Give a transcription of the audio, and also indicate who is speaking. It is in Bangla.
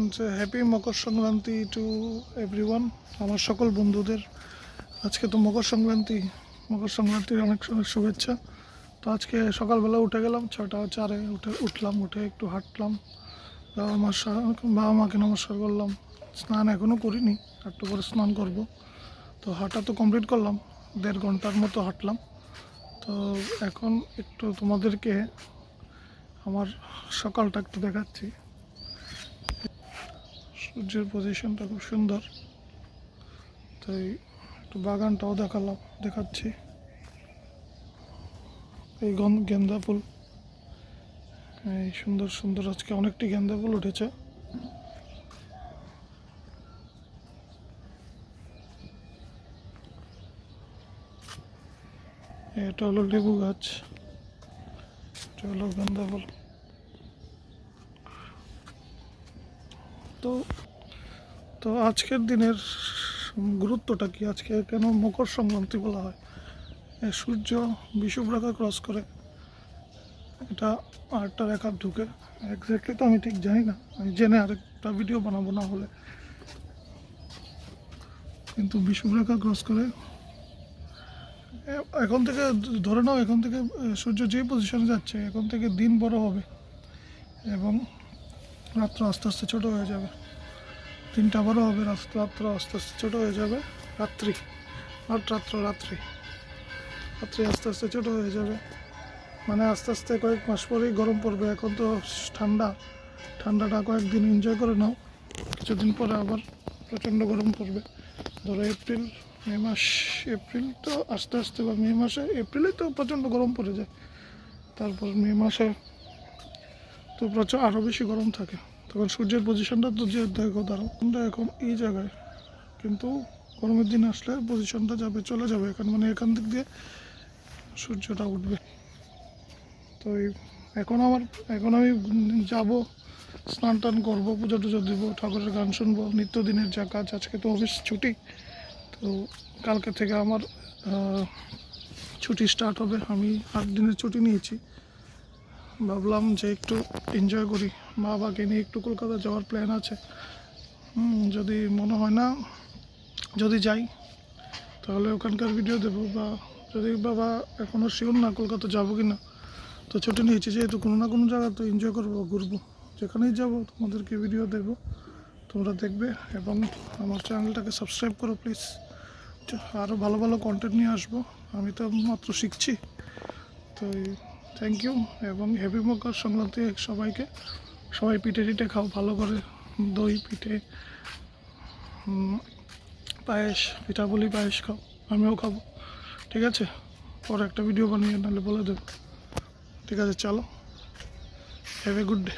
Speaker 1: and happy Makar Sankranti to everyone. আমার সকল বন্ধুদের আজকে তো মকর সংক্রান্তির অনেক শুভেচ্ছা। তো আজকে সকালবেলা উঠে গেলাম 6:04 উঠলাম, উঠে একটু হাঁটলাম, বাবা মাকে নমস্কার করলাম। স্নান এখনও করিনি, একটু করে স্নান করব। তো হাঁটা তো কমপ্লিট করলাম, 1.5 ঘন্টার মতো হাঁটলাম। তো এখন একটু তোমাদেরকে আমার সকালটা একটু দেখাচ্ছি। সূর্যের পজিশনটা খুব সুন্দর, তাই একটু বাগানটাও দেখাচ্ছি। এই গেন্দা ফুল, এই সুন্দর সুন্দর আজকে অনেকটি গেন্দা ফুল উঠেছে। এটা হলো লেবু গাছ, এটা হলো গেন্দা ফুল। তো আজকের দিনের গুরুত্বটা কি, আজকে কেন মকর সংক্রান্তি বলা হয়? সূর্য বিষুব রেখা ক্রস করে, এটা আরেকটা রেখা ঢুকে, এক্স্যাক্টলি তো আমি ঠিক জানি না, আমি জেনে আরেকটা ভিডিও বানাবো না হলে। কিন্তু বিষুব রেখা ক্রস করে এখন থেকে ধরে নাও, এখন থেকে সূর্য যে পজিশনে যাচ্ছে, এখন থেকে দিন বড় হবে এবং রাত্র আস্তে আস্তে ছোট হয়ে যাবে। দিনটা বড় হবে, রাত্র আস্তে আস্তে ছোট হয়ে যাবে। রাত্রি আস্তে আস্তে ছোট হয়ে যাবে, মানে আস্তে আস্তে কয়েক মাস পরেই গরম পড়বে। এখন তো ঠান্ডাটা কয়েকদিন এনজয় করে নাও, কিছুদিন পরে আবার প্রচণ্ড গরম পড়বে। ধরো মে মাস, এপ্রিল তো আস্তে আস্তে, বা মে মাসে, এপ্রিলে তো প্রচণ্ড গরম পড়ে যায়, তারপর মে মাসে তো আরও বেশি গরম থাকে। তখন সূর্যের পজিশনটা তো যে দেখো, এখন এই জায়গায়, কিন্তু গরমের দিন আসলে পজিশনটা চলে যাবে এখান, মানে এখান দিক দিয়ে সূর্যটা উঠবে। তো এখন আমি যাব, স্নান টান করবো, পুজো টুজো দেবো, ঠাকুরের গান শুনবো, নিত্যদিনের যা কাজ। আজকে তো অফিস ছুটি, তো কালকে থেকে আমার ছুটি স্টার্ট হবে। আমি 8 দিনের ছুটি নিয়েছি, ভাবলাম যে একটু এনজয় করি। বাবাকে নিয়ে একটু কলকাতা যাওয়ার প্ল্যান আছে। যদি মনে হয় না, যদি যাই তাহলে ওখানকার ভিডিও দেবো, বা যদি বাবা এখনও শিওর না কলকাতা যাবো কি না, তো ছুটি নিয়েছি যেহেতু, কোনো না কোনো জায়গা তো এনজয় করবো, ঘুরবো। যেখানেই যাবো তোমাদেরকে ভিডিও দেবো, তোমরা দেখবে এবং আমার চ্যানেলটাকে সাবস্ক্রাইব করো প্লিজ। আরও ভালো ভালো কন্টেন্ট নিয়ে আসবো, আমি তো মাত্র শিখছি। তো থ্যাংক ইউ এবং হ্যাপি মকর সংক্রান্তি সবাইকে। সবাই পিঠে টিঠে খাও ভালো করে, দই পিঠে, পায়েস, পায়েস খাও, আমিও খাবো। ঠিক আছে, পরে একটা ভিডিও বানিয়ে নাহলে বলে দেবো। ঠিক আছে, চলো, হ্যাভ এ গুড ডে।